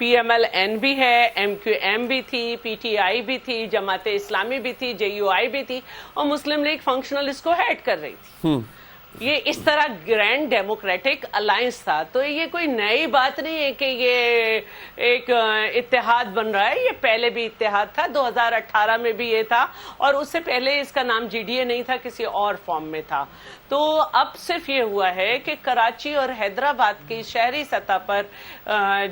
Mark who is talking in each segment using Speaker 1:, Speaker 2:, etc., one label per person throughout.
Speaker 1: PMLN بھی ہے, MQM بھی تھی, PTI بھی تھی, جماعت اسلامی بھی تھی, JUI بھی تھی, اور مسلم لیگ فنکشنل اس کو ہیڈ کر رہی تھی. یہ اس طرح گرینڈ ڈیموکریٹک الائنس تھا. تو یہ کوئی نئی بات نہیں ہے کہ یہ ایک اتحاد بن رہا ہے, یہ پہلے بھی اتحاد تھا, 2018 میں بھی یہ تھا, اور اس سے پہلے اس کا نام GDA نہیں تھا, کسی اور فارم میں تھا. تو اب صرف یہ ہوا ہے کہ کراچی اور حیدرآباد کی شہری سطح پر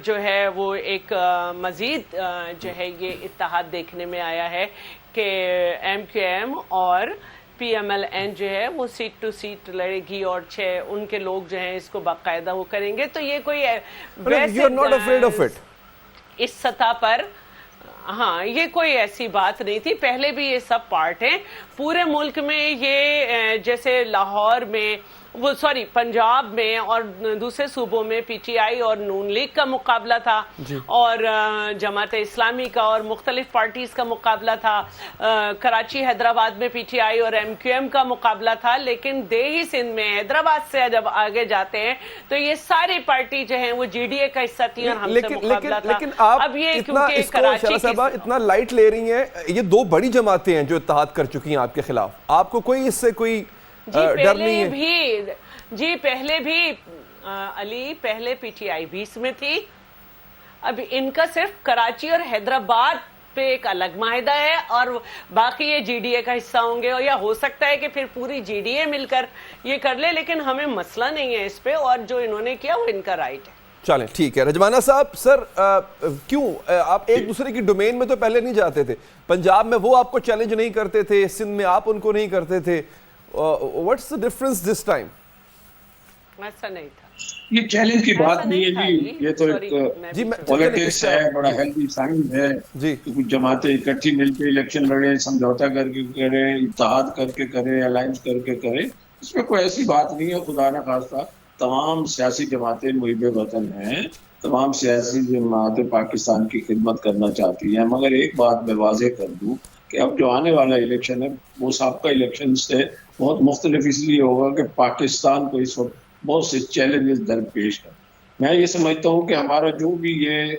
Speaker 1: جو ہے وہ ایک مزید جو ہے یہ اتحاد دیکھنے میں آیا ہے کہ MQM اور PMLN جو ہے وہ سیٹ ٹو سیٹ لڑے گی, اور 6 ان کے لوگ جو ہیں اس کو باقاعدہ وہ کریں گے. تو یہ کوئی اس سطح پر ہاں یہ کوئی ایسی بات نہیں تھی. پہلے بھی یہ سب پارٹ ہیں پورے ملک میں. یہ جیسے لاہور میں پنجاب میں اور دوسرے صوبوں میں PTI اور نون لیگ کا مقابلہ تھا, اور جماعت اسلامی کا اور مختلف پارٹیز کا مقابلہ تھا. کراچی حیدرآباد میں PTI اور MQM کا مقابلہ تھا. لیکن دیہی سندھ میں حیدرآباد سے جب آگے جاتے ہیں تو یہ ساری پارٹی جو ہیں وہ GDA کا حصہ تھی اور ہم سے مقابلہ تھا.
Speaker 2: لیکن آپ
Speaker 1: اب یہ کیونکہ کراچی
Speaker 2: صاحبہ اتنا لائٹ لے رہی ہیں, یہ 2 بڑی جماعتیں ہیں جو اتحاد کر چکی ہیں آپ کے خلاف, آپ کو کوئی اس سے کوئی ڈر نہیں ہے؟
Speaker 1: پہلے بھی علی, پہلے PTI بھی اس میں تھی. اب ان کا صرف کراچی اور حیدرآباد پہ ایک الگ معاہدہ ہے, اور باقی یہ GDA کا حصہ ہوں گے, اور یا ہو سکتا ہے کہ پھر پوری GDA مل کر یہ کر لے, لیکن ہمیں مسئلہ نہیں ہے اس پہ, اور جو انہوں نے کیا وہ ان کا رائٹ ہے.
Speaker 2: چلیں ٹھیک ہے. رجوانہ صاحب, سر کیوں آپ ایک دوسرے کی ڈومین میں تو پہلے نہیں جاتے تھے؟ پنجاب میں وہ آپ کو چیلنج نہیں کرتے تھے, سندھ میں آپ ان کو نہیں کرتے تھے. What's the difference this time؟
Speaker 1: ایسا نہیں تھا.
Speaker 3: یہ چیلنج کی بات نہیں ہے جی, یہ تو ایک پولیٹکس ہے, بڑا ہیلدی سائن ہے کہ کچھ جماعتیں اکٹھی مل کے الیکشن لڑیں, سمجھوتا کر کے کریں, اتحاد کر کے کریں, الائنس کر کے کریں. اس میں کوئی ایسی بات نہیں ہے. خدا نہ خواستہ تمام سیاسی جماعتیں محب وطن ہیں, تمام سیاسی جماعتیں پاکستان کی خدمت کرنا چاہتی ہیں. مگر ایک بات میں واضح کر دوں کہ اب جو آنے والا الیکشن ہے وہ سابقہ الیکشن سے بہت مختلف اس لیے ہوگا کہ پاکستان کو اس وقت بہت سے چیلنجز درپیش ہیں. میں یہ سمجھتا ہوں کہ ہمارا جو بھی یہ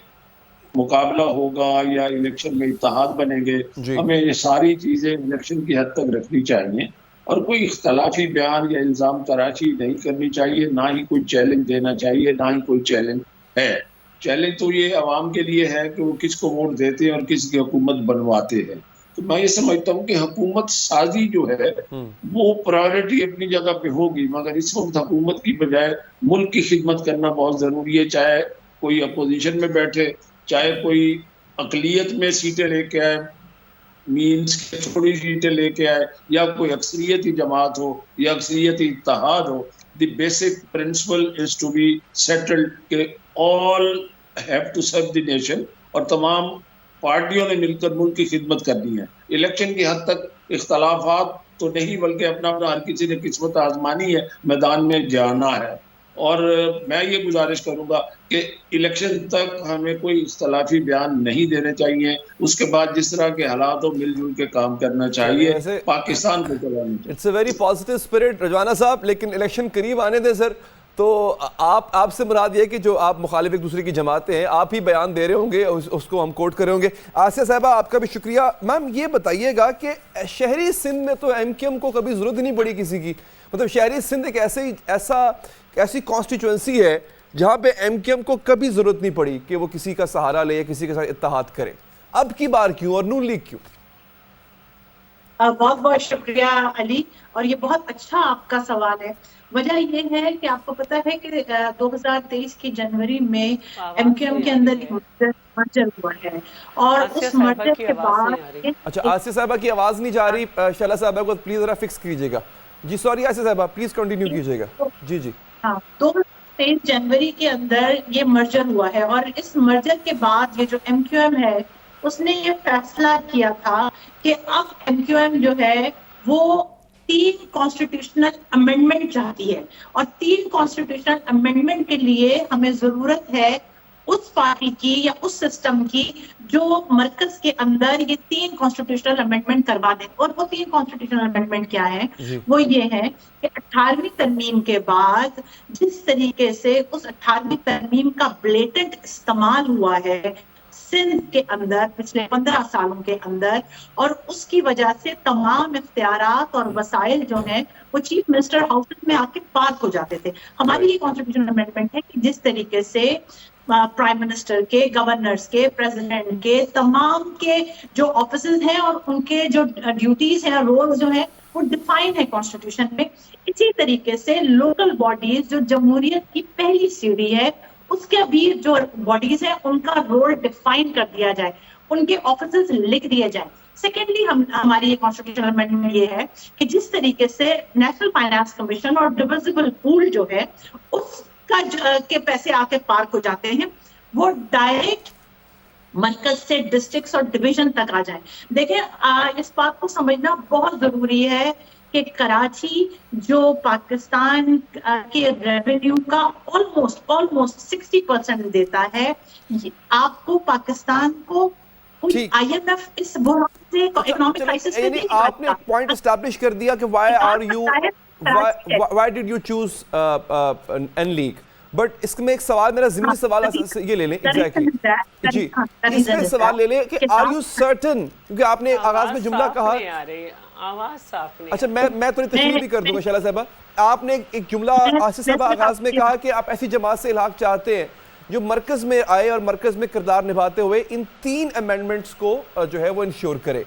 Speaker 3: مقابلہ ہوگا یا الیکشن میں اتحاد بنیں گے, ہمیں یہ ساری چیزیں الیکشن کی حد تک رکھنی چاہیے, اور کوئی اختلافی بیان یا الزام تراشی نہیں کرنی چاہیے, نہ ہی کوئی چیلنج دینا چاہیے, نہ ہی کوئی چیلنج ہے. چیلنج تو یہ عوام کے لیے ہے کہ وہ کس کو ووٹ دیتے ہیں اور کس کی حکومت بنواتے ہیں. تو میں یہ سمجھتا ہوں کہ حکومت سازی جو ہے وہ پرائیورٹی اپنی جگہ پہ ہوگی, مگر اس وقت حکومت کی بجائے ملک کی خدمت کرنا بہت ضروری ہے. چاہے کوئی اپوزیشن میں بیٹھے, چاہے کوئی اقلیت میں سیٹیں لے کے آئے, مینس کے تھوڑی سیٹیں لے کے آئے, یا کوئی اکثریتی جماعت ہو یا اکثریتی اتحاد ہو. The basic principle is to be settled کہ all have to serve the nation, اور تمام پارٹیوں نے مل کر ملک کی خدمت کرنی ہے. الیکشن کی حد تک اختلافات تو نہیں, بلکہ اپنا ہر کسی نے قسمت آزمانی ہے, میدان میں جانا ہے. اور میں یہ گزارش کروں گا کہ الیکشن تک ہمیں کوئی اختلافی بیان نہیں دینے چاہیے. اس کے بعد جس طرح کے حالات ہو مل جل کے کام کرنا چاہیے, پاکستان کو چلانا چاہیے.
Speaker 2: It's a very positive spirit Rajwana صاحب, لیکن الیکشن قریب آنے دیں سر. تو آپ سے مراد یہ کہ جو آپ مخالف ایک دوسرے کی جماعتیں ہیں, آپ ہی بیان دے رہے ہوں گے, اس کو ہم کوٹ کرے ہوں گے. آسیہ صاحبہ آپ کا بھی شکریہ. میم یہ بتائیے گا کہ شہری سندھ میں تو MQM کو کبھی ضرورت نہیں پڑی کسی کی, مطلب شہری سندھ ایک ایسی کانسٹیچوئنسی ہے جہاں پہ MQM کو کبھی ضرورت نہیں پڑی کہ وہ کسی کا سہارا لے یا کسی کے ساتھ اتحاد کرے. اب کی بار کیوں, اور نون لیگ کیوں؟
Speaker 4: بہت بہت شکریہ علی, اور یہ بہت اچھا آپ کا سوال ہے. وجہ یہ ہے کہ آپ کو پتہ ہے کہ 2023 کی جنوری میں MQM کے اندر مرجر ہوا ہے, اور اس مرجر کے بعد
Speaker 2: اچھا آسیہ صاحبہ کی آواز نہیں جا رہی, شعلہ صاحبہ کو پلیز ذرا فکس کیجیے گا. جی سوری آسیہ صاحبہ, پلیز کنٹینیو کیجیے گا. جی ہاں,
Speaker 4: 2023 جنوری کے اندر یہ مرجر ہوا ہے, اور اس مرجر کے بعد یہ جو MQM ہے اس نے یہ فیصلہ کیا تھا کہ اب MQM جو ہے وہ 3 کانسٹیٹیوشنل امینڈمنٹ چاہتی ہے, اور 3 کانسٹیٹیوشنل امینڈمنٹ کے لیے ہمیں ضرورت ہے اس پارٹی کی یا اس سسٹم کی جو مرکز کے اندر یہ 3 کانسٹیٹیوشنل امینڈمنٹ کروا دیں. اور وہ 3 کانسٹیٹیوشنل امینڈمنٹ کیا ہے؟ وہ یہ ہے کہ 18ویں ترمیم کے بعد جس طریقے سے اس 18ویں ترمیم کا بلیٹنٹ استعمال ہوا ہے سندھ کے اندر پچھلے 15 سالوں کے اندر، اور اس کی وجہ سے تمام اختیارات اور وسائل جو ہیں وہ چیف منسٹر ہاؤس میں آ کے پارک ہو جاتے تھے. ہماری یہ کانسٹیٹیوشنل امینڈمنٹ ہے کہ جس طریقے سے پرائم منسٹر کے، گورنرز کے، پریزیڈنٹ کے، تمام کے جو آفیسز ہیں اور ان کے جو ڈیوٹیز ہیں، رولز جو ہیں وہ ڈیفائن ہے کانسٹیٹیوشن میں. اسی طریقے سے لوکل باڈیز جو جمہوریت کی پہلی سیڑھی ہے اس کے بھی جو باڈیز ہیں ان کا رول ڈیفائن کر دیا جائے، ان کے آفیسز لکھ دیے جائیں. سیکنڈلی ہماری کانسٹیٹیوشنل امینڈمنٹ یہ ہے کہ جس طریقے سے نیشنل فائنانس کمیشن اور ڈویزبل پول جو ہے اس کا کے پیسے آ کے پارک ہو جاتے ہیں، وہ ڈائریکٹ مرکز سے ڈسٹرکٹس اور ڈویژن تک آ جائیں. دیکھیں اس بات کو سمجھنا بہت ضروری ہے کہ کراچی جو پاکستان کے ریونیو کا آلموسٹ 60% دیتا ہے، آپ کو پاکستان کو آئی ایم ایف اس بحران سے اکنامک کرائسس سے نہیں نکالتا.
Speaker 2: آپ نے پوائنٹ اسٹیبلش کر دیا کہ why did you choose N League, but اس میں ایک سوال میرا ضمنی سوال یہ لے لیں ایگزیکٹلی جی اس میں سوال لے لیں کہ آر یو سرٹن، کیونکہ آپ نے آغاز میں جملہ کہا،
Speaker 1: آواز صاف نہیں.
Speaker 2: اچھا میں تھوڑی تشریح بھی کر دوں گا شیلا صاحبہ. آپ نے ایک جملہ آصف صاحبہ آغاز میں کہا کہ آپ ایسی جماعت سے الحاق چاہتے ہیں جو مرکز میں آئے اور مرکز میں کردار نبھاتے ہوئے ان 3 امینڈمنٹس کو جو ہے وہ انشور کرے.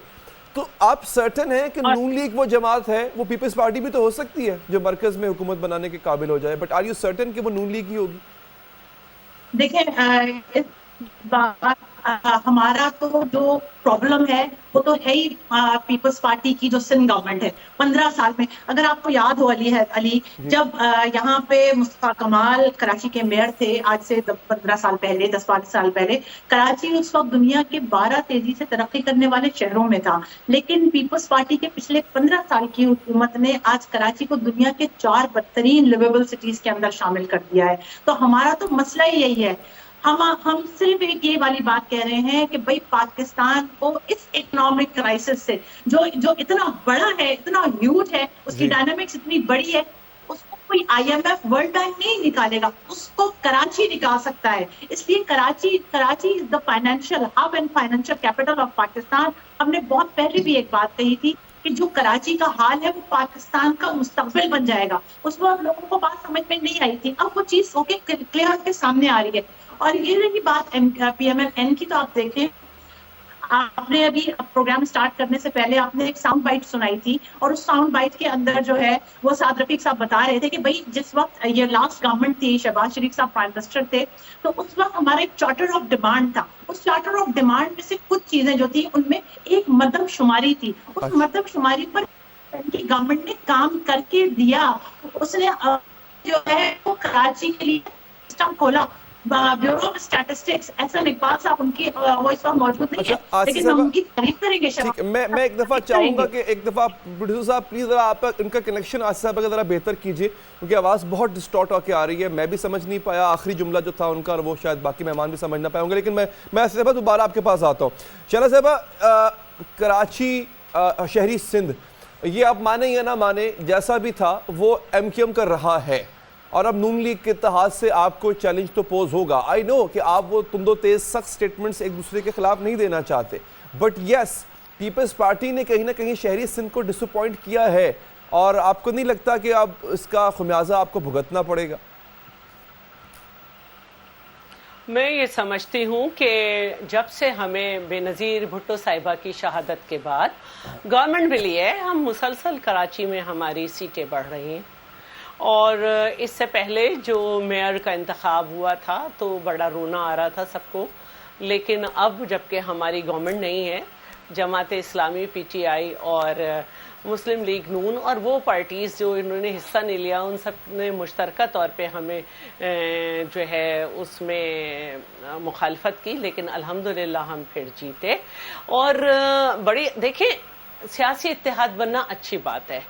Speaker 2: تو آپ سرٹن ہیں کہ نون لیگ وہ جماعت ہے، وہ پیپلز پارٹی بھی تو ہو سکتی ہے جو مرکز میں حکومت بنانے کے قابل ہو جائے، بٹ آر یو سرٹن کہ وہ نون لیگ ہی ہوگی؟
Speaker 4: دیکھیں ہمارا تو جو پرابلم ہے وہ تو ہے ہی پیپلز پارٹی کی جو سندھ گورنمنٹ ہے 15 سال میں. اگر آپ کو یاد ہو علی جب یہاں پہ مصطفیٰ کمال کراچی کے میئر تھے آج سے 15 سال پہلے 10-12 سال پہلے، کراچی اس وقت دنیا کے 12 تیزی سے ترقی کرنے والے شہروں میں تھا، لیکن پیپلز پارٹی کے پچھلے 15 سال کی حکومت نے آج کراچی کو دنیا کے 4 بدترین لیویبل سٹیز کے اندر شامل کر دیا ہے. تو ہمارا تو مسئلہ ہی یہی ہے. ہم صرف ایک یہ والی بات کہہ رہے ہیں کہ بھائی پاکستان کو اس اکنامک کرائسس سے جو اتنا بڑا ہے، اتنا ہیوج ہے، اس کی ڈائنامکس اتنی بڑی ہے، اس کو کوئی I M F world bank نہیں نکالے گا، اس کو کراچی نکال سکتا ہے. اس لیے Karachi is the financial hub and financial capital of Pakistan. ہم نے بہت پہلے بھی ایک بات کہی تھی کہ جو کراچی کا حال ہے وہ پاکستان کا مستقبل بن جائے گا. اس وقت لوگوں کو بات سمجھ میں نہیں آئی تھی، اب وہ چیز کلیئر کے سامنے آ رہی ہے. اور یہ رہی بات پی ایم ایل این کی، تو آپ دیکھیں آپ نے ابھی پروگرام سٹارٹ کرنے سے پہلے آپ نے ایک ساؤنڈ بائٹ سنائی تھی، اور اس ساؤنڈ بائٹ کے اندر جو ہے وہ سعد رفیق صاحب بتا رہے تھے کہ بھائی جس وقت یہ لاسٹ گورنمنٹ تھی، شہباز شریف صاحب پرائم منسٹر تھے، تو اس وقت ہمارا ایک چارٹر آف ڈیمانڈ تھا. اس چارٹر آف ڈیمانڈ میں سے کچھ چیزیں جو تھی ان میں ایک مردم شماری تھی. اس مردم شماری پر گورنمنٹ نے کام کر کے دیا. اس نے جو ہے وہ کراچی کے لیے سسٹم کھولا. Bureau of statistics Ahsan Iqbal صاحب ان کی وہ اس وقت موجود نہیں ہے، لیکن ہم ان کی تعریف کریں گے.
Speaker 2: میں ایک دفعہ چاہوں گا کہ ایک دفعہ پروڈیوسر صاحب پلیز ذرا آپ ان کا کنیکشن آصف صاحب ذرا بہتر کیجیے، کیونکہ آواز بہت ڈسٹارٹ ہو کے آ رہی ہے. میں بھی سمجھ نہیں پایا آخری جملہ جو تھا ان کا، وہ شاید باقی مہمان بھی سمجھ نہ پائے ہوں گے، لیکن میں آصف صاحب دوبارہ آپ کے پاس آتا ہوں. شیلا صاحبہ، کراچی شہری سندھ، یہ آپ مانیں یا نہ مانیں جیسا بھی تھا وہ ایم کیو ایم کا رہا ہے، اور اب نون لیگ کے اتحاد سے آپ کو چیلنج تو پوز ہوگا. آئی نو کہ آپ وہ تند و تیز سخت سٹیٹمنٹس ایک دوسرے کے خلاف نہیں دینا چاہتے، بٹ یس پیپلز پارٹی نے کہیں نہ کہیں شہری سندھ کو ڈس اپوائنٹ کیا ہے، اور آپ کو نہیں لگتا کہ اب اس کا خمیازہ آپ کو بھگتنا پڑے گا؟
Speaker 1: میں یہ سمجھتی ہوں کہ جب سے ہمیں بے نظیر بھٹو صاحبہ کی شہادت کے بعد گورنمنٹ ملی ہے، ہم مسلسل کراچی میں ہماری سیٹیں بڑھ رہی ہیں. اور اس سے پہلے جو میئر کا انتخاب ہوا تھا تو بڑا رونا آ رہا تھا سب کو، لیکن اب جب کہ ہماری گورنمنٹ نہیں ہے، Jamaat Islami, P T I اور مسلم لیگ نون اور وہ پارٹیز جو انہوں نے حصہ نہیں لیا، ان سب نے مشترکہ طور پہ ہمیں جو ہے اس میں مخالفت کی، لیکن الحمدللہ ہم پھر جیتے. اور بڑی دیکھیں سیاسی اتحاد بننا اچھی بات ہے.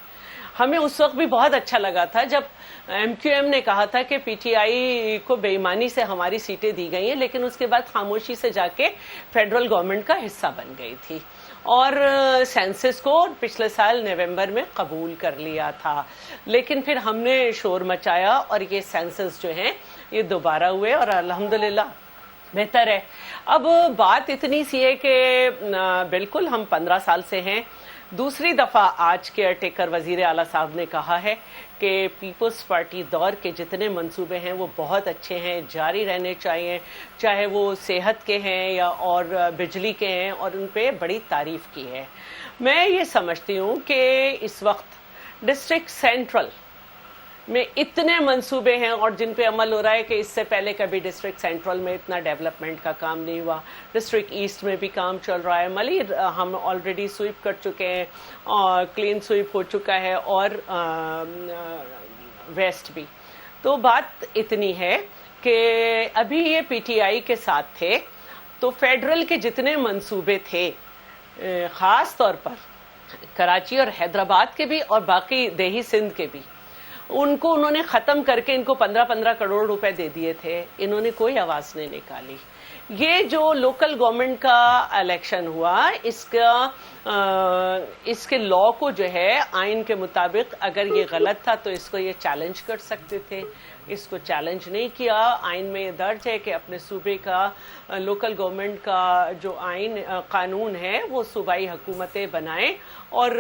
Speaker 1: ہمیں اس وقت بھی بہت اچھا لگا تھا جب MQM نے کہا تھا کہ PTI کو بے ایمانی سے ہماری سیٹیں دی گئی ہیں، لیکن اس کے بعد خاموشی سے جا کے فیڈرل گورنمنٹ کا حصہ بن گئی تھی اور سینسس کو پچھلے سال نومبر میں قبول کر لیا تھا. لیکن پھر ہم نے شور مچایا اور یہ سینسس جو ہیں یہ دوبارہ ہوئے اور الحمدللہ بہتر ہے. اب بات اتنی سی ہے کہ بالکل ہم 15 سال سے ہیں. دوسری دفعہ آج کے ٹیکر وزیر اعلیٰ صاحب نے کہا ہے کہ پیپلز پارٹی دور کے جتنے منصوبے ہیں وہ بہت اچھے ہیں، جاری رہنے چاہیے، چاہے وہ صحت کے ہیں یا اور بجلی کے ہیں، اور ان پہ بڑی تعریف کی ہے. میں یہ سمجھتی ہوں کہ اس وقت ڈسٹرکٹ سینٹرل میں اتنے منصوبے ہیں اور جن پہ عمل ہو رہا ہے کہ اس سے پہلے کبھی ڈسٹرکٹ سینٹرل میں اتنا ڈیولپمنٹ کا کام نہیں ہوا. ڈسٹرکٹ ایسٹ میں بھی کام چل رہا ہے، ملی ہم آلریڈی سویپ کر چکے ہیں اور کلین سویپ ہو چکا ہے، اور ویسٹ بھی. تو بات اتنی ہے کہ ابھی یہ PTI کے ساتھ تھے تو فیڈرل کے جتنے منصوبے تھے خاص طور پر کراچی اور حیدرآباد کے بھی اور باقی دیہی سندھ کے بھی، ان کو انہوں نے ختم کر کے ان کو 15-15 کروڑ روپے دے دیے تھے. انہوں نے کوئی آواز نہیں نکالی. یہ جو لوکل گورنمنٹ کا الیکشن ہوا اس کے لا کو جو ہے آئین کے مطابق اگر یہ غلط تھا تو اس کو یہ چیلنج کر سکتے تھے. اس کو چیلنج نہیں کیا. آئین میں یہ درج ہے کہ اپنے صوبے کا لوکل گورنمنٹ کا جو آئین قانون ہے وہ صوبائی حکومتیں بنائیں، اور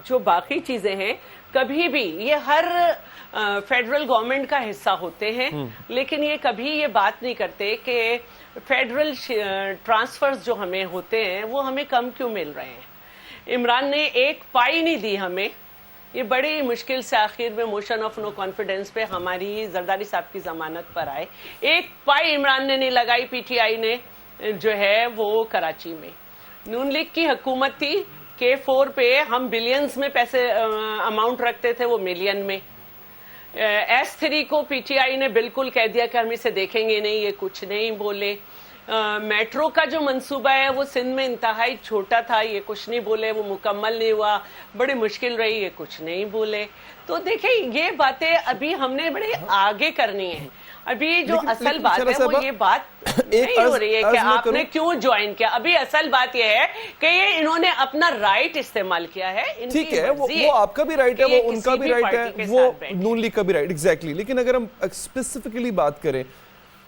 Speaker 1: جو باقی چیزیں ہیں کبھی بھی یہ ہر فیڈرل گورنمنٹ کا حصہ ہوتے ہیں، لیکن یہ کبھی یہ بات نہیں کرتے کہ فیڈرل ٹرانسفرز جو ہمیں ہوتے ہیں وہ ہمیں کم کیوں مل رہے ہیں. عمران نے ایک پائی نہیں دی ہمیں. یہ بڑی مشکل سے آخر میں موشن آف نو کانفیڈنس پہ ہماری زرداری صاحب کی ضمانت پر آئے. ایک پائی عمران نے نہیں لگائی. PTI نے جو ہے وہ کراچی میں نون لیگ کی حکومت تھی. K4 پہ ہم بلینز میں پیسے اماؤنٹ رکھتے تھے، وہ ملین میں. S3 کو PTI نے بالکل کہہ دیا کہ ہم اسے دیکھیں گے نہیں، یہ کچھ نہیں بولے. میٹرو کا جو منصوبہ ہے وہ سندھ میں انتہائی چھوٹا تھا، یہ کچھ نہیں بولے. وہ مکمل نہیں ہوا، بڑی مشکل رہی، یہ کچھ نہیں بولے. تو دیکھیں یہ باتیں ابھی ہم نے بڑے آگے کرنی ہیں. ابھی جو اصل بات ہے وہ یہ بات نہیں ہو رہی ہے کہ آپ نے کیوں جوائن کیا. ابھی اصل بات یہ ہے کہ یہ انہوں نے اپنا رائٹ استعمال کیا ہے.
Speaker 2: ٹھیک ہے، وہ آپ کا بھی رائٹ ہے، وہ ان کا بھی رائٹ ہے، وہ نون لیگ کا بھی رائٹ. ایگزیکٹلی. لیکن اگر ہم اسپیسیفکلی بات کریں،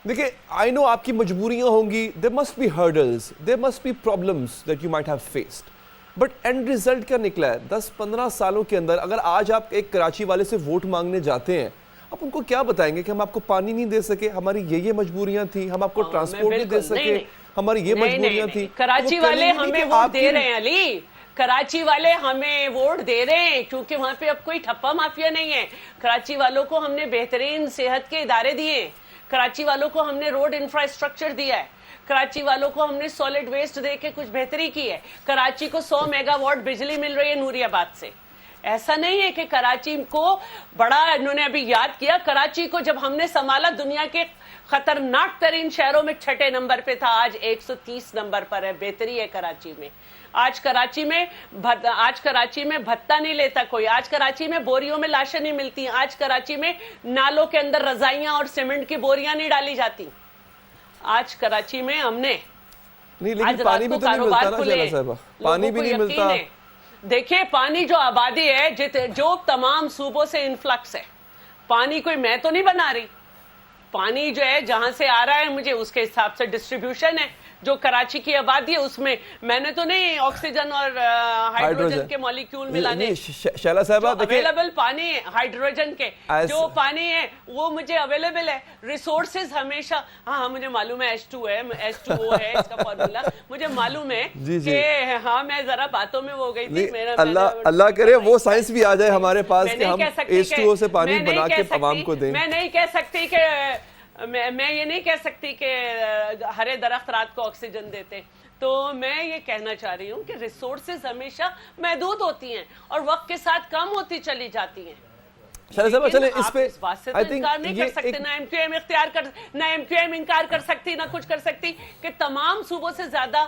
Speaker 2: دیکھیں آئی نو آپ کی مجبوریاں ہوں گی. there must be hurdles, there must be problems that you might have faced, but and result کیا نکلا ہے 10-15 سالوں کے اندر؟ اگر آج آپ ایک کراچی والے سے ووٹ مانگنے جاتے ہیں، آپ ان کو کیا بتائیں گے کہ ہم آپ کو پانی نہیں دے سکے، ہماری یہ مجبوریاں تھیں، ہم آپ کو ٹرانسپورٹ نہیں دے سکے، ہماری یہ مجبوریاں تھیں.
Speaker 1: کراچی والے ہمیں ووٹ دے رہے ہیں علی، کراچی والے ہمیں ووٹ دے رہے ہیں کیونکہ وہاں پہ اب کوئی ٹھپا مافیا نہیں ہے. کراچی والوں کو ہم نے بہترین صحت کے ادارے دیے ہیں، کراچی والوں کو ہم نے روڈ انفراسٹرکچر دیا ہے، کراچی والوں کو ہم نے سالڈ ویسٹ دے کے کچھ بہتری کی ہے. کراچی کو 100 میگا واٹ بجلی مل رہی ہے نوری آباد سے. ایسا نہیں ہے کہ کراچی کو بڑا انہوں نے ابھی یاد کیا. کراچی کو جب ہم نے سنبھالا دنیا کے خطرناک ترین شہروں میں 6 نمبر پہ تھا، آج 130 نمبر پر ہے. بہتری ہے کراچی میں. آج کراچی میں بھتہ نہیں لیتا کوئی. آج کراچی میں بوریوں میں لاشیں نہیں ملتی. آج کراچی میں نالوں کے اندر رضائیاں اور سیمنٹ کی بوریاں نہیں ڈالی جاتی. آج کراچی میں ہم نے
Speaker 2: لیکن پانی بھی تو نہیں ملتا نا شہلا صاحبہ، پانی بھی نہیں ملتا.
Speaker 1: دیکھیں پانی جو آبادی ہے جو تمام صوبوں سے انفلکس ہے، پانی کوئی میں تو نہیں بنا رہی. پانی جو ہے جہاں سے آ رہا ہے مجھے اس کے حساب سے ڈسٹریبیوشن ہے. جو کراچی کی آبادی ہے اس میں میں نے تو نہیں آکسیجن اور ہائیڈروجن کے مالیکیول ملانے.
Speaker 2: شہلا صاحبہ
Speaker 1: اویلیبل پانی ہے ہائیڈروجن کے جو پانی ہے وہ مجھے اویلیبل ہے. ریسورسز ہمیشہ ہاں مجھے معلوم ہے H2 ہے H2O ہے اس کا فارمولا مجھے معلوم ہے کہ ہاں میں ذرا باتوں میں وہ گئی تھی.
Speaker 2: اللہ کرے وہ سائنس بھی آ جائے ہمارے پاس کہ ہم H2O سے پانی بنا کے عوام کو دیں.
Speaker 1: میں نہیں کہہ سکتی کہ میں یہ نہیں کہہ سکتی کہ ہرے درخت رات کو آکسیجن دیتے. تو میں یہ کہنا چاہ رہی ہوں کہ ریسورسز ہمیشہ محدود ہوتی ہیں اور وقت کے ساتھ کم ہوتی چلی جاتی ہیں.
Speaker 2: اس پہ
Speaker 1: اس بات سے تو انکار نہیں کر سکتے. نہ MQM انکار کر سکتی نہ کچھ کر سکتی کہ تمام صوبوں سے زیادہ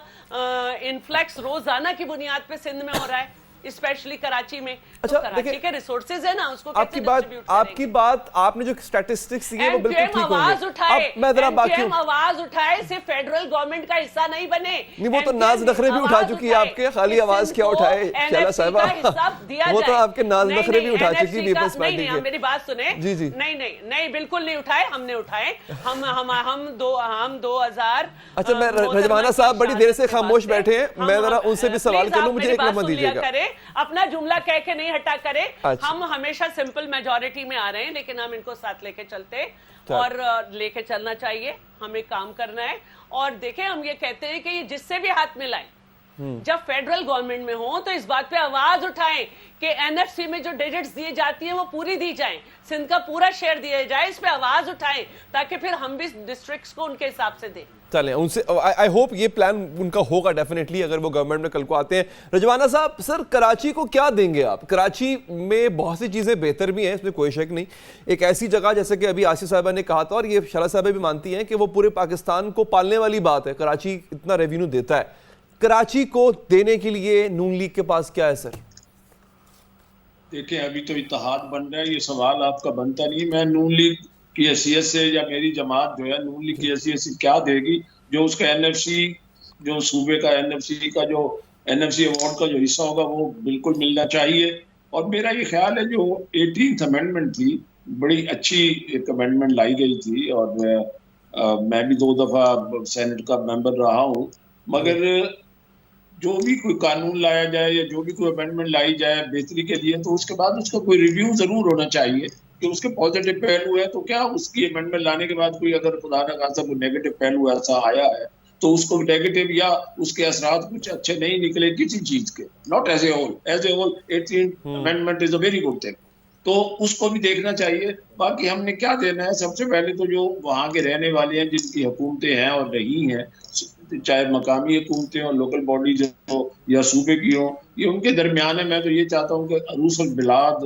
Speaker 1: انفلیکس روزانہ کی بنیاد پہ سندھ میں ہو رہا ہے. اسپیشلی کراچی میں.
Speaker 2: اچھا
Speaker 1: کراچی کے ریسورسز ہے نا, اس کو
Speaker 2: آپ کی بات آپ نے جو اسٹیٹسٹکس دی وہ بالکل ٹھیک ہوگی. میں ذرا باقی
Speaker 1: آواز اٹھائے, صرف فیڈرل گورنمنٹ کا حصہ نہیں بنے.
Speaker 2: نہیں, وہ تو ناز نخرے بھی اٹھا چکی ہے آپ کے, خالی آواز کیا اٹھائے شیلا صاحبہ, وہ تو آپ کے ناز نخرے بھی اٹھا چکی پیپلز پارٹی کے.
Speaker 1: میری بات سنیں, نہیں بالکل نہیں اٹھائے, ہم نے اٹھائے. ہم 2000.
Speaker 2: اچھا میں رجوانہ صاحب بڑی دیر سے خاموش بیٹھے ہیں, میں ذرا ان سے بھی سوال کر لوں, مجھے ایک نمبر دیجیے گا.
Speaker 1: اپنا جملہ کہہ کے نہیں ہٹا کرے. ہم ہمیشہ سمپل میجورٹی میں آ رہے ہیں, لیکن ہم ان کو ساتھ لے کے چلتے اور لے کے چلنا چاہیے. ہمیں کام کرنا ہے. اور دیکھیں, ہم یہ کہتے ہیں کہ یہ جس سے بھی ہاتھ ملائیں, جب فیڈرل گورنمنٹ میں ہوں تو اس بات پہ آواز اٹھائیں کہ این ایف سی میں جو ڈیجٹس دیے جاتی ہیں وہ پوری دی جائیں, سندھ کا پورا شیئر دیا جائے. اس پہ آواز اٹھائیں تاکہ پھر ہم بھی ڈسٹرکٹس کو ان کے حساب سے دیں.
Speaker 2: چلیں ان سے, آئی ہوپ یہ پلان ان کا ہوگا ڈیفینیٹلی اگر وہ گورنمنٹ میں کل کو آتے ہیں. رجوانہ صاحب, سر کراچی کو کیا دیں گے آپ؟ کراچی میں بہت سی چیزیں بہتر بھی ہیں, اس میں کوئی شک نہیں. ایک ایسی جگہ جیسے کہ ابھی آصف صاحبہ نے کہا تھا, اور یہ شیلا صاحبہ بھی مانتی ہیں کہ وہ پورے پاکستان کو پالنے والی بات ہے, کراچی اتنا ریونیو دیتا ہے. کراچی کو دینے کے لیے نون لیگ کے پاس کیا ہے سر؟
Speaker 3: دیکھیں ابھی تو اتحاد بن رہا ہے, یہ سوال آپ کا بنتا نہیں. میں نون لیگ کی حیثیت سے یا میری جماعت جو ہے نون لیگ کی حیثیت سے کیا دے گی, جو اس کا این ایف سی, جو صوبے کا این ایف سی کا جو این ایف سی ایوارڈ کا جو حصہ ہوگا وہ بالکل ملنا چاہیے. اور میرا یہ خیال ہے جو 18th امینڈمنٹ تھی, بڑی اچھی ایک امینڈمنٹ لائی گئی تھی, اور میں بھی 2 دفعہ سینٹ کا ممبر رہا ہوں. مگر جو بھی کوئی قانون لایا جائے یا جو بھی کوئی امینڈمنٹ لائی جائے بہتری کے لیے, تو اس کے بعد اس کا کوئی ریویو ضرور ہونا چاہیے کہ اس کے پازیٹیو پہلو ہے. تو کیا اس کی امینڈمنٹ لانے کے بعد کوئی اگر خدا نہ خاصا کوئی نیگیٹو پہلو ایسا آیا ہے تو اس کو نیگیٹو یا اس کے اثرات کچھ اچھے نہیں نکلے کسی چیز کے, not as a whole 18th amendment is a very good thing, تو اس کو بھی دیکھنا چاہیے. باقی ہم نے کیا دینا ہے, سب سے پہلے تو جو وہاں کے رہنے والے ہیں, جن کی حکومتیں ہیں اور رہی ہیں, چاہے مقامی حکومتیں ہوں, لوکل باڈیز ہوں یا صوبے کی ہوں, یہ ان کے درمیان ہے. میں تو یہ چاہتا ہوں کہ عروس البلاد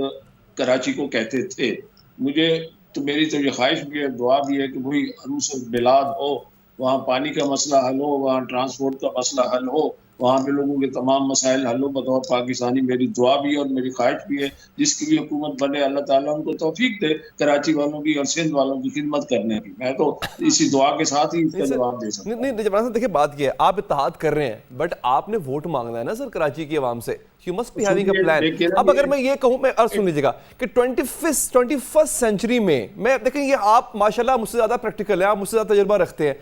Speaker 3: کراچی کو کہتے تھے. مجھے تو میری تو یہ خواہش بھی ہے, دعا بھی ہے کہ وہی عروس البلاد ہو, وہاں پانی کا مسئلہ حل ہو, وہاں ٹرانسپورٹ کا مسئلہ حل ہو, وہاں پہ لوگوں کے تمام مسائل حل ہو. بطور پاکستانی میری دعا بھی ہے اور میری خواہش بھی ہے, جس کی بھی حکومت بنے اللہ تعالیٰ ان کو توفیق دے کراچی والوں کی اور سندھ والوں کی خدمت کرنے کی. میں تو اسی دعا کے ساتھ ہی اس کا جواب دے سکتا ہوں.
Speaker 2: نہیں جبران صاحب دیکھیں بات یہ ہے, آپ اتحاد کر رہے ہیں بٹ آپ نے ووٹ مانگنا ہے نا سر کراچی کی عوام سے. You must be having a plan. اب اگر میں یہ کہوں, میں عرض سن لیجیے گا کہ 21st سینچری میں دیکھیں یہ آپ ماشاءاللہ مجھ سے زیادہ پریکٹیکل ہیں, آپ مجھ سے زیادہ تجربہ رکھتے ہیں,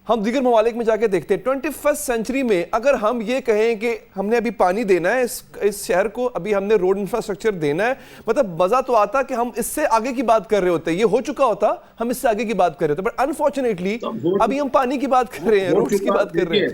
Speaker 2: ہم دیگر ممالک میں جا کے دیکھتے ہیں 21st سینچری میں اگر ہم یہ کہیں کہ ہم نے ابھی پانی دینا ہے اس شہر کو, ابھی ہم نے روڈ انفراسٹرکچر دینا ہے, مطلب مزہ تو آتا کہ ہم اس سے آگے کی بات کر رہے ہوتے, یہ ہو چکا ہوتا ہم اس سے آگے کی بات کر رہے ہوتے, بٹ انفارچونیٹلی ابھی ہم پانی کی بات کر رہے ہیں, روڈز کی بات کر رہے ہیں.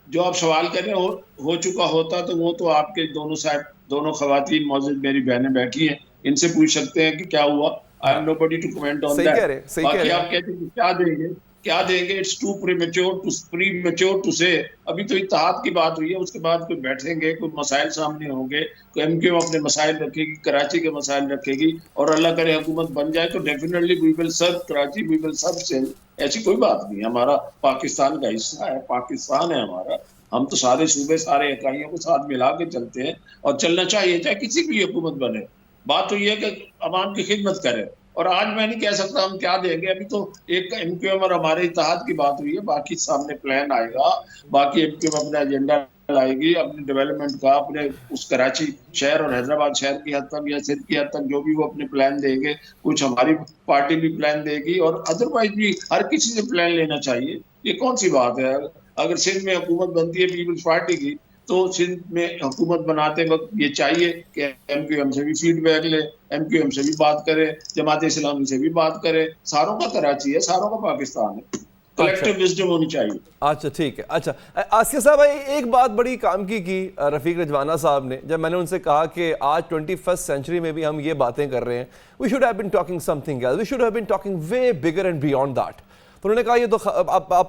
Speaker 3: جو آپ سوال کر رہے ہیں ہو چکا ہوتا تو وہ تو آپ کے دونوں سائڈ, دونوں خواتین موجود میری بہنیں بیٹھی ہیں, ان سے پوچھ سکتے ہیں کہ کیا ہوا. I am nobody to comment on that. باقی آپ کہتے ہیں کیا دیں گے, it's too premature to say. ابھی تو اتحاد کی بات ہوئی ہے, اس کے بعد کوئی بیٹھیں گے, کوئی مسائل سامنے ہوں گے, کوئی ایم کیو اپنے مسائل رکھے گی, کراچی کے مسائل رکھے گی, اور اللہ کرے حکومت بن جائے تو definitely we will serve Karachi, we will serve Sindh. ایسی کوئی بات نہیں, ہمارا پاکستان کا حصہ ہے, پاکستان ہے ہمارا, ہم تو سارے صوبے سارے اکائیوں کو ساتھ ملا کے چلتے ہیں اور چلنا چاہیے چاہے کسی بھی حکومت بنے. بات تو یہ ہے کہ عوام کی خدمت کرے. اور آج میں نہیں کہہ سکتا ہم کیا دیں گے, ابھی تو ایک ایم کیو ایم اور ہمارے اتحاد کی بات ہوئی ہے, باقی سامنے پلان آئے گا, باقی ایم کیو ایم اپنا ایجنڈا لائے گی اپنے ڈیولپمنٹ کا, اپنے اس کراچی شہر اور حیدرآباد شہر کی حد تک یا سندھ کی حد تک جو بھی وہ اپنے پلان دیں گے, کچھ ہماری پارٹی بھی پلان دے گی, اور ادروائز بھی ہر کسی سے پلان لینا چاہیے. یہ کون سی بات ہے, اگر سندھ میں حکومت بنتی ہے پیپلز پارٹی کی تو سندھ میں حکومت بناتے وقت یہ چاہیے کہ ایم کیو ایم سے بھی فیڈ بیک لے, ایم کیو ایم سے بھی بات کرے, جماعت اسلامی سے بھی بات کرے. ساروں کا کراچی ہے, ساروں کا پاکستان ہے, کلیکٹیو وزڈم ہونی چاہیے.
Speaker 2: اچھا ٹھیک ہے. اچھا آصف صاحب ایک بات بڑی کام کی رفیق رجوانہ صاحب نے, جب میں نے ان سے کہا کہ آج 21st سینچری میں بھی ہم یہ باتیں کر رہے ہیں, we should have been talking something else, we should have been talking way bigger and beyond that. تو انہوں نے کہا یہ تو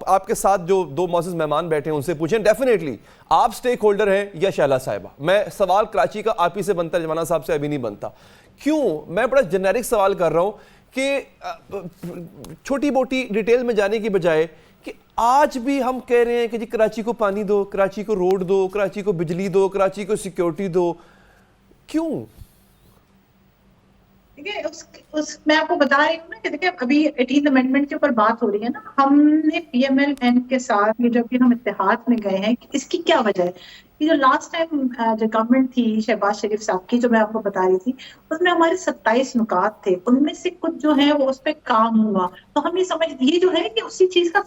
Speaker 2: آپ کے ساتھ جو 2 معزز مہمان بیٹھے ہیں ان سے پوچھیں, ڈیفینیٹلی آپ سٹیک ہولڈر ہیں یا شیلا صاحبہ. میں سوال کراچی کا آپ ہی سے بنتا ہے, رجوانہ صاحب سے ابھی نہیں بنتا. کیوں؟ میں بڑا جنیرک سوال کر رہا ہوں کہ چھوٹی موٹی ڈیٹیل میں جانے کی بجائے کہ آج بھی ہم کہہ رہے ہیں کہ جی کراچی کو پانی دو، کراچی کو روڈ دو، کراچی کو بجلی دو، کراچی کو سیکیورٹی دو، کیوں؟
Speaker 4: دیکھیں میں آپ کو بتا رہی ہوں نا کہ دیکھیں ابھی 18 امینڈمنٹ کے اوپر بات ہو رہی ہے نا، ہم نے پی ایم ایل این کے ساتھ یہ جب کہ ہم اتحاد میں گئے ہیں، اس کی کیا وجہ ہے؟ کہ جو لاسٹ ٹائم جو گورنمنٹ تھی شہباز شریف صاحب کی، جو میں آپ کو بتا رہی تھی، اس میں ہمارے 27 نکات تھے، ان میں سے کچھ جو ہیں وہ اس پہ کام ہوا، تو ہم یہ جو ہے کہ اسی چیز کا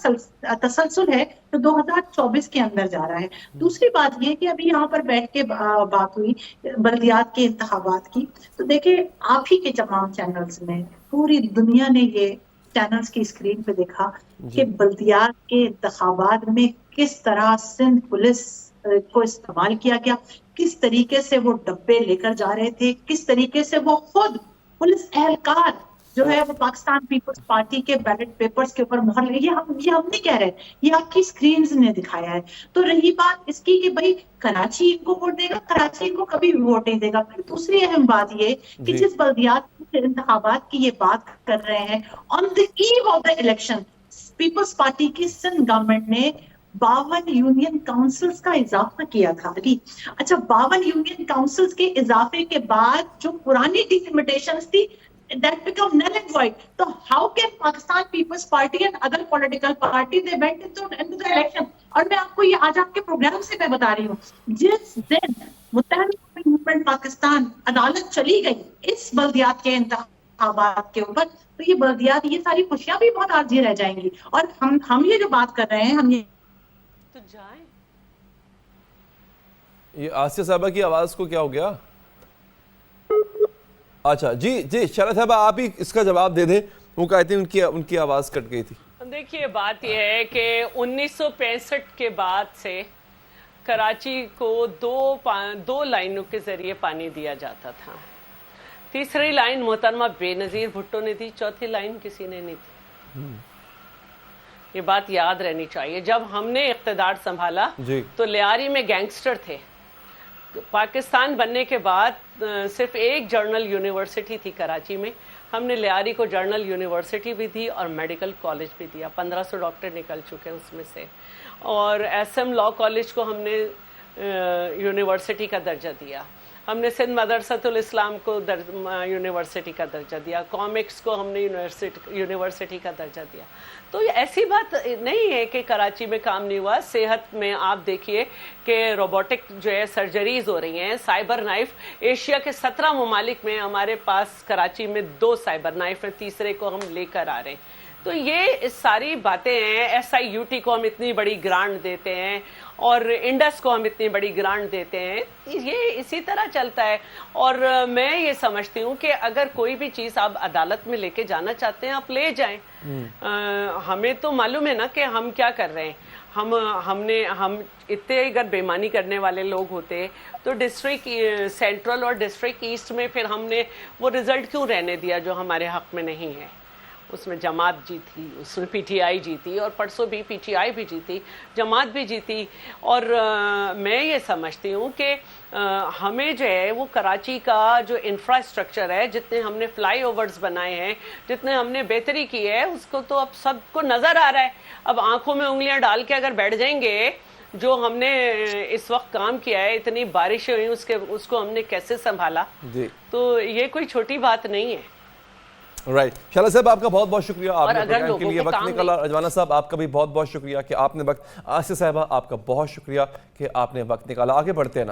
Speaker 4: تسلسل ہے جو 2024 کے اندر جا رہا ہے۔ دوسری بات یہ کہ ابھی یہاں پر بیٹھ کے بات ہوئی بلدیات کے انتخابات کی، تو دیکھیں آپ ہی کے تمام چینلز میں پوری دنیا نے یہ چینلز کی اسکرین پہ دیکھا کہ بلدیات کے انتخابات میں کس طرح سندھ پولیس کو استعمال کیا گیا، کس طریقے سے وہ ڈبے لے کر جا رہے تھے، کس طریقے سے وہ خود پولیس اہلکار جو ہے وہ پاکستان پیپلز پارٹی کے بیلٹ پیپرز کے اوپر مہر لگی۔ یہ ہم نہیں کہہ رہے، یہ آپ کی سکرینز نے دکھایا ہے۔ تو رہی بات اس کی کہ بھئی کراچی ان کو ووٹ دے گا، کراچی ان کو کبھی بھی ووٹ نہیں دے گا۔ پھر دوسری اہم بات یہ کہ جس بلدیات کے انتخابات کی یہ بات کر رہے ہیں، on the eve of the election Peoples Party کی سندھ گورنمنٹ نے 52 یونین کاؤنسلز کا اضافہ کیا تھا۔ اچھا 52 یونین کاؤنسلز کے اضافے کے بعد جو پرانی ڈیلیمیٹیشنز تھی that become null and void. So how can Pakistan People's Party and other political party they went into the election? اور میں آپ کو یہ آج آپ کے پروگرام سے میں بتا رہی ہوں، جس دن متحدہ موومنٹ پاکستان عدالت چلی گئی اس بلدیات کے انتخابات کے اوپر، تو یہ بلدیات یہ ساری خوشیاں بھی بہت عارضی رہ جائیں گی۔ اور ہم یہ جو بات کر رہے ہیں، ہم یہ
Speaker 1: تو جائیں،
Speaker 2: یہ آسیہ صاحبہ کی آواز کو کیا ہو گیا؟ اچھا جی شارہ صاحبہ آپ ہی اس کا جواب دے دیں، وہ کہتے ہیں ان کی آواز کٹ گئی تھی۔
Speaker 1: دیکھیے بات یہ ہے کہ 1965 کے بعد سے کراچی کو دو لائنوں کے ذریعے پانی دیا جاتا تھا۔ تیسری لائن محترمہ بے نظیر بھٹو نے دی، چوتھی لائن کسی نے نہیں دی۔ یہ بات یاد رہنی چاہیے۔ جب ہم نے اقتدار سنبھالا تو لیاری میں گینگسٹر تھے۔ پاکستان بننے کے بعد صرف ایک جرنل یونیورسٹی تھی کراچی میں، ہم نے لیاری کو جرنل یونیورسٹی بھی دی اور میڈیکل کالج بھی دیا، 1500 ڈاکٹر نکل چکے ہیں اس میں سے، اور ایس ایم لاء کالج کو ہم نے یونیورسٹی کا درجہ دیا، ہم نے سندھ مدرسۃ الاسلام کو یونیورسٹی کا درجہ دیا، کامکس کو ہم نے یونیورسٹی کا درجہ دیا۔ تو یہ ایسی بات نہیں ہے کہ کراچی میں کام نہیں ہوا۔ صحت میں آپ دیکھیے کہ روبوٹک جو ہے سرجریز ہو رہی ہیں، سائبر نائف ایشیا کے 17 ممالک میں ہمارے پاس کراچی میں 2 سائبر نائف ہیں، تیسرے کو ہم لے کر آ رہے ہیں۔ تو یہ ساری باتیں ہیں۔ ایس آئی یو ٹی کو ہم اتنی بڑی گرانٹ دیتے ہیں اور انڈس کو ہم اتنی بڑی گرانٹ دیتے ہیں، یہ اسی طرح چلتا ہے۔ اور میں یہ سمجھتی ہوں کہ اگر کوئی بھی چیز آپ عدالت میں لے کے جانا چاہتے ہیں آپ لے جائیں۔ ہمیں تو معلوم ہے نا کہ ہم کیا کر رہے ہیں۔ ہم اتنے اگر بےمانی کرنے والے لوگ ہوتے تو ڈسٹرکٹ سینٹرل اور ڈسٹرکٹ ایسٹ میں پھر ہم نے وہ رزلٹ کیوں رہنے دیا جو ہمارے حق میں نہیں ہے۔ اس میں جماعت جیتی، اس میں پی ٹی آئی جیتی، اور پرسوں بھی پی ٹی آئی بھی جیتی، جماعت بھی جیتی۔ اور میں یہ سمجھتی ہوں کہ ہمیں جو ہے وہ کراچی کا جو انفراسٹرکچر ہے، جتنے ہم نے فلائی اوورز بنائے ہیں، جتنے ہم نے بہتری کی ہے، اس کو تو اب سب کو نظر آ رہا ہے۔ اب آنکھوں میں انگلیاں ڈال کے اگر بیٹھ جائیں گے جو ہم نے اس وقت کام کیا ہے، اتنی بارشیں ہوئی اس کو ہم نے کیسے سنبھالا، تو یہ کوئی چھوٹی بات نہیں ہے۔
Speaker 2: رائٹ شالہ صاحب آپ کا بہت بہت شکریہ، آپ نے پروگرام کے لیے وقت نکالا۔ رجوانہ صاحب آپ کا بھی بہت بہت شکریہ کہ آپ نے وقت۔ آسیہ صاحبہ آپ کا بہت شکریہ کہ آپ نے وقت نکالا۔ آگے بڑھتے ہیں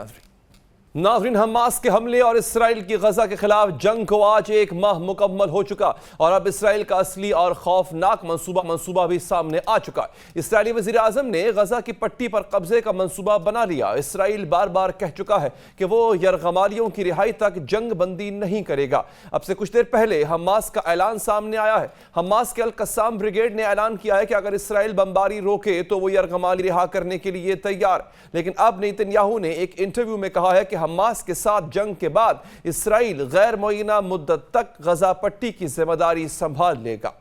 Speaker 2: ناظرین، حماس کے حملے اور اسرائیل کی غزہ کے خلاف جنگ کو آج 1 ماہ مکمل ہو چکا، اور اب اسرائیل کا اصلی اور خوفناک منصوبہ بھی سامنے آ چکا ہے۔ اسرائیلی وزیر اعظم نے غزہ کی پٹی پر قبضے کا منصوبہ بنا لیا۔ اسرائیل بار بار کہہ چکا ہے کہ وہ یرغمالیوں کی رہائی تک جنگ بندی نہیں کرے گا۔ اب سے کچھ دیر پہلے حماس کا اعلان سامنے آیا ہے۔ حماس کے القسام بریگیڈ نے اعلان کیا ہے کہ اگر اسرائیل بمباری روکے تو وہ یرغمالی رہا کرنے کے لیے تیار، لیکن اب نیتن یاہو نے ایک انٹرویو میں کہا ہے کہ حماس کے ساتھ جنگ کے بعد اسرائیل غیر معینہ مدت تک غزہ پٹی کی ذمہ داری سنبھال لے گا۔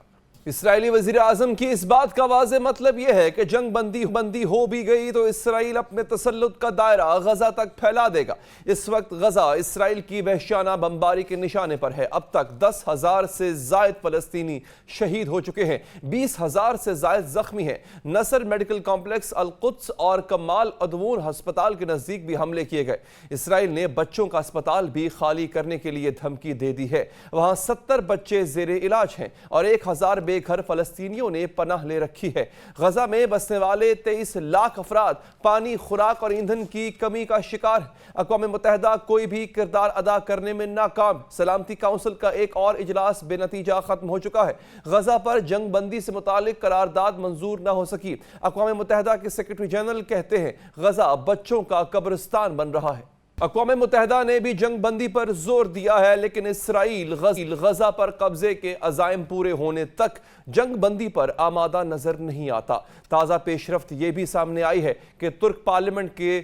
Speaker 2: اسرائیلی وزیر اعظم کی اس بات کا واضح مطلب یہ ہے کہ جنگ بندی ہو بھی گئی تو اسرائیل اپنے تسلط کا دائرہ غزہ تک پھیلا دے گا۔ اس وقت غزہ اسرائیل کی وحشیانہ بمباری کے نشانے پر ہے۔ اب تک 10,000 سے زائد فلسطینی شہید ہو چکے ہیں، 20,000 سے زائد زخمی ہیں۔ نصر میڈیکل کمپلیکس، القدس اور کمال عدوون ہسپتال کے نزدیک بھی حملے کیے گئے۔ اسرائیل نے بچوں کا اسپتال بھی خالی کرنے کے لیے دھمکی دے دی ہے۔ وہاں 70 بچے زیر علاج ہیں اور 1,000 بے گھر فلسطینیوں نے پناہ لے رکھی ہے۔ غزہ میں بسنے والے 23 لاکھ افراد پانی، خوراک اور ایندھن کی کمی کا شکار ہیں۔ اقوام متحدہ کوئی بھی کردار ادا کرنے میں ناکام۔ سلامتی کونسل کا ایک اور اجلاس بے نتیجہ ختم ہو چکا ہے۔ غزہ پر جنگ بندی سے متعلق قرارداد منظور نہ ہو سکی۔ اقوام متحدہ کے سیکرٹری جنرل کہتے ہیں غزہ بچوں کا قبرستان بن رہا ہے۔ اقوام متحدہ نے بھی جنگ بندی پر زور دیا ہے، لیکن اسرائیل غزہ پر قبضے کے عزائم پورے ہونے تک جنگ بندی پر آمادہ نظر نہیں آتا۔ تازہ پیش رفت یہ بھی سامنے آئی ہے کہ ترک پارلیمنٹ کے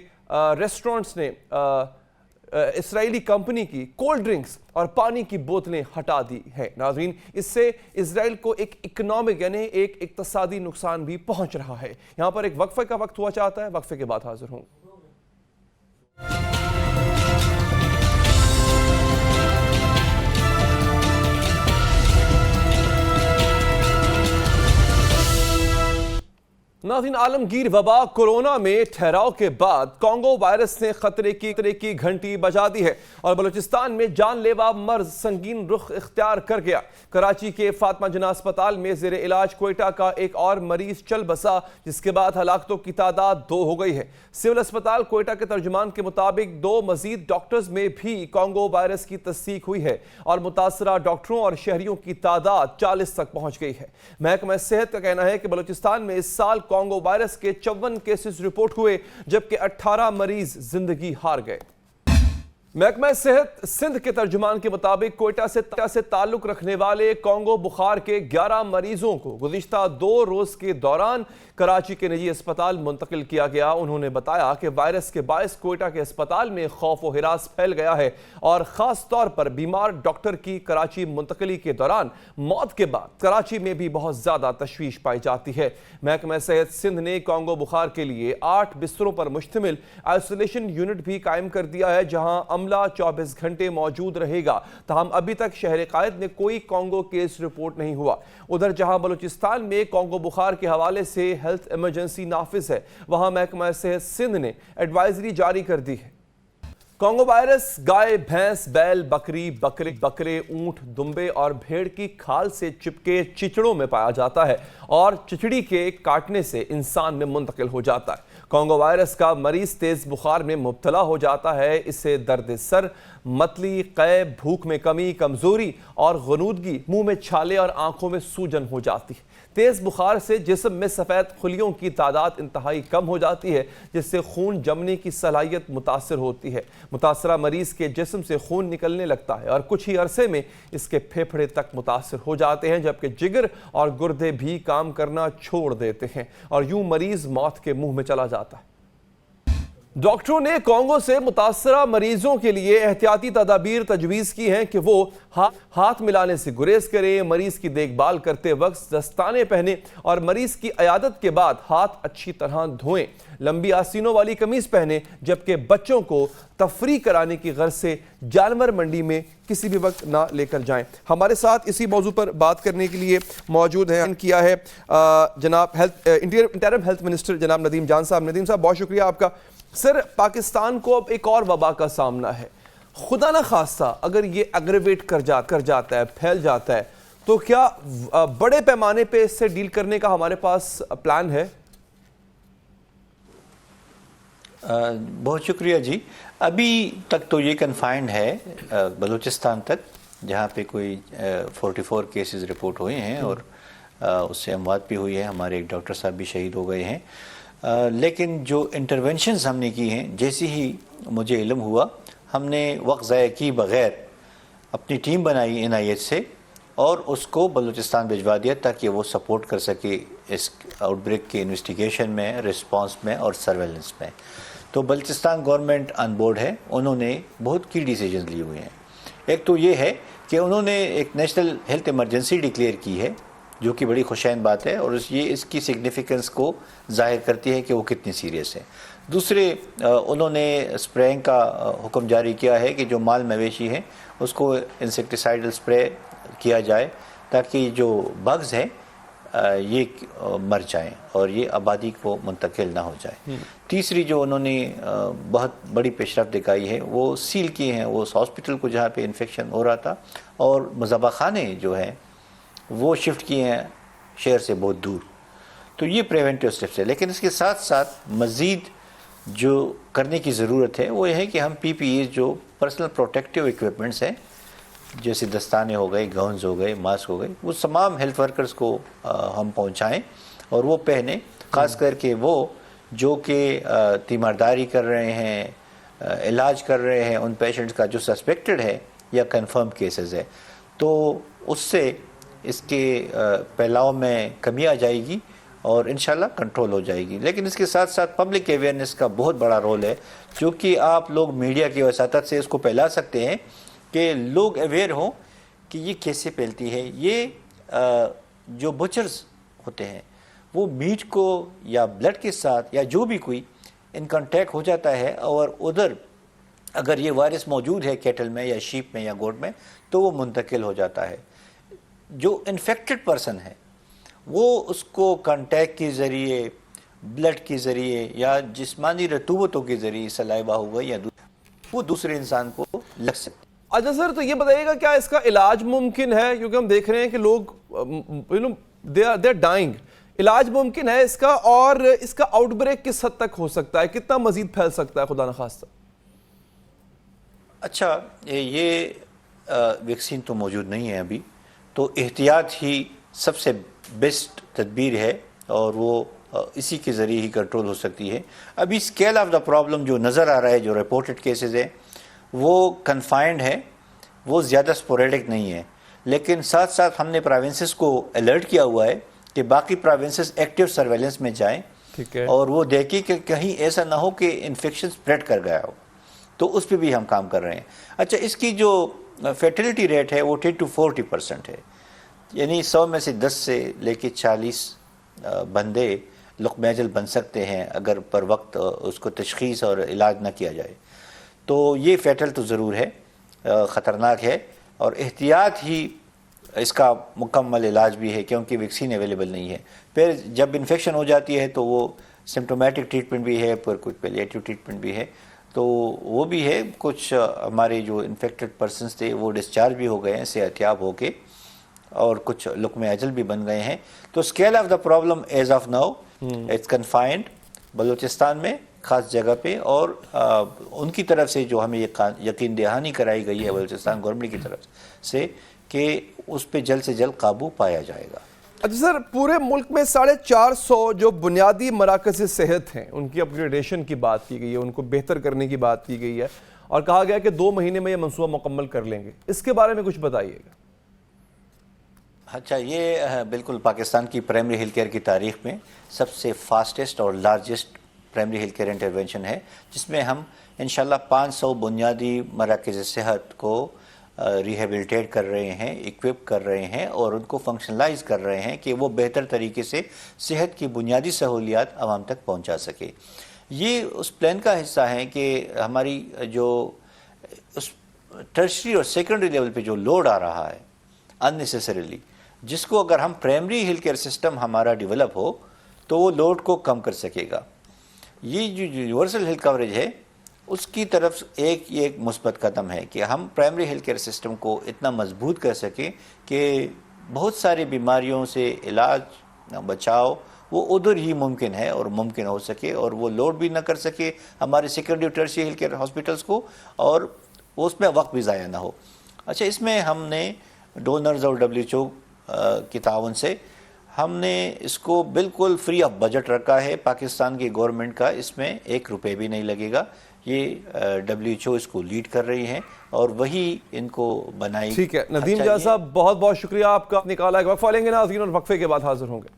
Speaker 2: ریسٹورنٹس نے اسرائیلی کمپنی کی کولڈ ڈرنکس اور پانی کی بوتلیں ہٹا دی ہیں۔ ناظرین، اس سے اسرائیل کو ایک اکنامک یعنی ایک اقتصادی نقصان بھی پہنچ رہا ہے۔ یہاں پر ایک وقفے کا وقت ہوا چاہتا ہے، وقفے کے بعد حاضر ہوں۔ ناظرین، عالمگیر وبا کورونا میں ٹھہراؤ کے بعد کانگو وائرس نے خطرے کی گھنٹی بجا دی ہے اور بلوچستان میں جان لیوا مرض سنگین رخ اختیار کر گیا۔ کراچی کے فاطمہ جناح اسپتال میں زیر علاج کوئٹہ کا ایک اور مریض چل بسا، جس کے بعد ہلاکتوں کی تعداد 2 ہو گئی ہے۔ سول اسپتال کوئٹہ کے ترجمان کے مطابق 2 مزید ڈاکٹرز میں بھی کانگو وائرس کی تصدیق ہوئی ہے اور متاثرہ ڈاکٹروں اور شہریوں کی تعداد 40 تک پہنچ گئی ہے۔ محکمہ صحت کا کہنا ہے کہ بلوچستان میں اس سال کانگو وائرس کے 54 کیسز رپورٹ ہوئے، جبکہ 18 مریض زندگی ہار گئے۔ محکمہ صحت سندھ کے ترجمان کے مطابق کوئٹہ سے تعلق رکھنے والے کانگو بخار کے 11 مریضوں کو گزشتہ 2 روز کے دوران کراچی کے نجی اسپتال منتقل کیا گیا۔ انہوں نے بتایا کہ وائرس کے باعث کوئٹہ کے اسپتال میں خوف و ہراس پھیل گیا ہے اور خاص طور پر بیمار ڈاکٹر کی کراچی منتقلی کے دوران موت کے بعد کراچی میں بھی بہت زیادہ تشویش پائی جاتی ہے۔ محکمہ صحت سندھ نے کانگو بخار کے لیے 8 بستروں پر مشتمل آئسولیشن یونٹ بھی قائم کر دیا ہے، جہاں عملہ 24 گھنٹے موجود رہے گا۔ تاہم ابھی تک شہر قائد میں کوئی کانگو کیس رپورٹ نہیں ہوا۔ ادھر جہاں بلوچستان میں کانگو بخار کے حوالے سے ہیلتھ ایمرجنسی نافذ ہے، وہاں محکمہ صحت سندھ نے ایڈوائزری جاری کر دی ہے۔ کانگو وائرس گائے، بھینس، بیل، بکرے، اونٹ، دمبے اور بھیڑ کی کھال سے چپکے چچڑوں میں پایا جاتا ہے اور چچڑی کے کاٹنے سے انسان میں منتقل ہو جاتا ہے۔ کانگو وائرس کا مریض تیز بخار میں مبتلا ہو جاتا ہے۔ اس سے درد سر، متلی، قے، بھوک میں کمی، کمزوری اور غنودگی، منہ میں چھالے اور آنکھوں میں سوجن ہو جاتی ہے۔ تیز بخار سے جسم میں سفید خلیوں کی تعداد انتہائی کم ہو جاتی ہے، جس سے خون جمنے کی صلاحیت متاثر ہوتی ہے۔ متاثرہ مریض کے جسم سے خون نکلنے لگتا ہے اور کچھ ہی عرصے میں اس کے پھیپھڑے تک متاثر ہو جاتے ہیں، جبکہ جگر اور گردے بھی کام کرنا چھوڑ دیتے ہیں اور یوں مریض موت کے منہ میں چلا جاتا ہے۔ ڈاکٹروں نے کانگو سے متاثرہ مریضوں کے لیے احتیاطی تدابیر تجویز کی ہیں کہ وہ ہاتھ ملانے سے گریز کریں، مریض کی دیکھ بھال کرتے وقت دستانے پہنیں اور مریض کی عیادت کے بعد ہاتھ اچھی طرح دھوئیں، لمبی آستینوں والی قمیض پہنیں، جبکہ بچوں کو تفریح کرانے کی غرض سے جانور منڈی میں کسی بھی وقت نہ لے کر جائیں۔ ہمارے ساتھ اسی موضوع پر بات کرنے کے لیے موجود ہیں کیا ہے جناب انٹرم ہیلتھ منسٹر جناب ندیم جان صاحب۔ ندیم صاحب، بہت شکریہ آپ کا۔ سر، پاکستان کو اب ایک اور وبا کا سامنا ہے۔ خدا نہ خواستہ اگر یہ اگریویٹ کر جاتا ہے، پھیل جاتا ہے، تو کیا بڑے پیمانے پہ اس سے ڈیل کرنے کا ہمارے پاس پلان ہے؟
Speaker 5: بہت شکریہ جی۔ ابھی تک تو یہ کنفائنڈ ہے بلوچستان تک، جہاں پہ کوئی 44 کیسز رپورٹ ہوئے ہیں اور اس سے اموات بھی ہوئی ہے۔ ہمارے ایک ڈاکٹر صاحب بھی شہید ہو گئے ہیں۔ لیکن جو انٹرونشنز ہم نے کی ہیں، جیسے ہی مجھے علم ہوا، ہم نے وقت ضائع کی بغیر اپنی ٹیم بنائی NIH سے اور اس کو بلوچستان بھجوا دیا تاکہ وہ سپورٹ کر سکے اس آؤٹ بریک کے انویسٹیگیشن میں، رسپانس میں اور سرویلنس میں۔ تو بلوچستان گورنمنٹ آن بورڈ ہے، انہوں نے بہت کی ڈیسیجنز لی ہوئے ہیں۔ ایک تو یہ ہے کہ انہوں نے ایک نیشنل ہیلتھ ایمرجنسی ڈکلیئر کی ہے جو کہ بڑی خوشائند بات ہے اور یہ اس کی سگنیفیکنس کو ظاہر کرتی ہے کہ وہ کتنی سیریس ہے. دوسرے انہوں نے اسپریئنگ کا حکم جاری کیا ہے کہ جو مال مویشی ہیں اس کو انسیکٹیسائڈل اسپرے کیا جائے تاکہ جو بگز ہیں یہ مر جائیں اور یہ آبادی کو منتقل نہ ہو جائے. تیسری جو انہوں نے بہت بڑی پیش رفت دکھائی ہے وہ سیل کیے ہیں وہ ہاسپٹل کو جہاں پہ انفیکشن ہو رہا تھا اور مذبح خانے جو ہیں وہ شفٹ کیے ہیں شہر سے بہت دور. تو یہ پریونٹیو اسٹیپس ہے. لیکن اس کے ساتھ ساتھ مزید جو کرنے کی ضرورت ہے وہ یہ ہے کہ ہم پی پی ایز جو پرسنل پروٹیکٹیو ایکوپمنٹس ہیں جیسے دستانے ہو گئے, گاؤنز ہو گئے, ماسک ہو گئے, وہ تمام ہیلتھ ورکرز کو ہم پہنچائیں اور وہ پہنیں, خاص کر کے وہ جو کہ تیمارداری کر رہے ہیں, علاج کر رہے ہیں ان پیشنٹس کا جو سسپیکٹڈ ہے یا کنفرم کیسز ہے. تو اس سے اس کے پھیلاؤ میں کمی آ جائے گی اور انشاءاللہ کنٹرول ہو جائے گی. لیکن اس کے ساتھ ساتھ پبلک اویئرنیس کا بہت بڑا رول ہے, جو کہ آپ لوگ میڈیا کی وساطت سے اس کو پھیلا سکتے ہیں کہ لوگ اویئر ہوں کہ یہ کیسے پھیلتی ہے. یہ جو بچرز ہوتے ہیں وہ میٹ کو یا بلڈ کے ساتھ یا جو بھی کوئی ان کانٹیکٹ ہو جاتا ہے اور ادھر اگر یہ وائرس موجود ہے کیٹل میں یا شیپ میں یا گوٹ میں تو وہ منتقل ہو جاتا ہے. جو انفیکٹڈ پرسن ہے وہ اس کو کانٹیکٹ کے ذریعے, بلڈ کے ذریعے یا جسمانی رطوبتوں کے ذریعے سلائیوا ہوگا یا وہ دوسرے انسان کو لگ سکتے.
Speaker 2: اچھا سر, تو یہ بتائیے گا کیا اس کا علاج ممکن ہے, کیونکہ ہم دیکھ رہے ہیں کہ لوگ they are dying, علاج ممکن ہے اس کا, اور اس کا آؤٹ بریک کس حد تک ہو سکتا ہے, کتنا مزید پھیل سکتا ہے خدا نخواستہ؟
Speaker 5: اچھا, یہ ویکسین تو موجود نہیں ہے ابھی, تو احتیاط ہی سب سے بیسٹ تدبیر ہے اور وہ اسی کے ذریعے ہی کنٹرول ہو سکتی ہے. ابھی اسکیل آف دا پرابلم جو نظر آ رہا ہے, جو رپورٹڈ کیسز ہیں وہ کنفائنڈ ہے, وہ زیادہ سپوریڈک نہیں ہے. لیکن ساتھ ساتھ ہم نے پروونسز کو الرٹ کیا ہوا ہے کہ باقی پروونسز ایکٹیو سرویلنس میں جائیں اور وہ دیکھیں کہ کہیں ایسا نہ ہو کہ انفیکشن سپریڈ کر گیا ہو. تو اس پہ بھی ہم کام کر رہے ہیں. اچھا, اس کی جو فیٹیلٹی ریٹ ہے وہ 10 to 40% ہے, یعنی 100 میں سے 10 سے لے کے 40 بندے لقمہ اجل بن سکتے ہیں اگر پر وقت اس کو تشخیص اور علاج نہ کیا جائے. تو یہ فیٹل تو ضرور ہے, خطرناک ہے, اور احتیاط ہی اس کا مکمل علاج بھی ہے کیونکہ ویکسین اویلیبل نہیں ہے. پھر جب انفیکشن ہو جاتی ہے تو وہ سمٹومیٹک ٹریٹمنٹ بھی ہے, پھر کچھ پیلیٹیو ٹریٹمنٹ بھی ہے, تو وہ بھی ہے. کچھ ہمارے جو انفیکٹڈ پرسنس تھے وہ ڈسچارج بھی ہو گئے ہیں صحتیاب ہو کے, اور کچھ لقمہ اجل بھی بن گئے ہیں. تو scale of the problem as of now it's confined Balochistan میں خاص جگہ پہ, اور ان کی طرف سے جو ہمیں یقین دہانی کرائی گئی ہے بلوچستان گورنمنٹ کی طرف سے کہ اس پہ جلد سے جلد قابو پایا جائے گا.
Speaker 2: اچھا سر, پورے ملک میں 450 جو بنیادی مراکز صحت ہیں ان کی اپگریڈیشن کی بات کی گئی ہے, ان کو بہتر کرنے کی بات کی گئی ہے, اور کہا گیا کہ 2 مہینے میں یہ منصوبہ مکمل کر لیں گے. اس کے بارے میں کچھ بتائیے گا.
Speaker 5: اچھا, یہ بالکل پاکستان کی پرائمری ہیلتھ کیئر کی تاریخ میں سب سے فاسٹسٹ اور largest primary health care intervention ہے, جس میں ہم انشاءاللہ 500 بنیادی مراکز صحت کو ریہیبلیٹیٹ کر رہے ہیں, اکوپ کر رہے ہیں, اور ان کو فنکشنلائز کر رہے ہیں کہ وہ بہتر طریقے سے صحت کی بنیادی سہولیات عوام تک پہنچا سکے. یہ اس پلان کا حصہ ہے کہ ہماری جو اس ٹرشری اور سیکنڈری لیول پہ جو لوڈ آ رہا ہے اننیسیسریلی, جس کو اگر ہم پرائمری ہیلتھ کیئر سسٹم ہمارا ڈیولپ ہو تو وہ لوڈ کو کم کر سکے گا. یہ جو یونیورسل ہیلتھ کوریج ہے اس کی طرف ایک مثبت قدم ہے کہ ہم پرائمری ہیلتھ کیئر سسٹم کو اتنا مضبوط کر سکیں کہ بہت ساری بیماریوں سے علاج, بچاؤ وہ ادھر ہی ممکن ہے اور ممکن ہو سکے, اور وہ لوڈ بھی نہ کر سکے ہمارے سیکنڈری اور ٹرشری ہیلتھ کیئر ہاسپٹلس کو, اور اس میں وقت بھی ضائع نہ ہو. اچھا, اس میں ہم نے ڈونرز اور WHO کی تعاون سے ہم نے اس کو بالکل فری آف بجٹ رکھا ہے. پاکستان کی گورنمنٹ کا اس میں 1 روپے بھی نہیں لگے گا. یہ WHO اس کو لیڈ کر رہی ہیں اور وہی ان کو بنائی.
Speaker 2: ٹھیک ہے ندیم جہاں صاحب, بہت بہت شکریہ آپ کا. نکالا ایک وقفہ لیں گے ناظرین, اور وقفے کے بعد حاضر ہوں گے.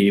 Speaker 3: A+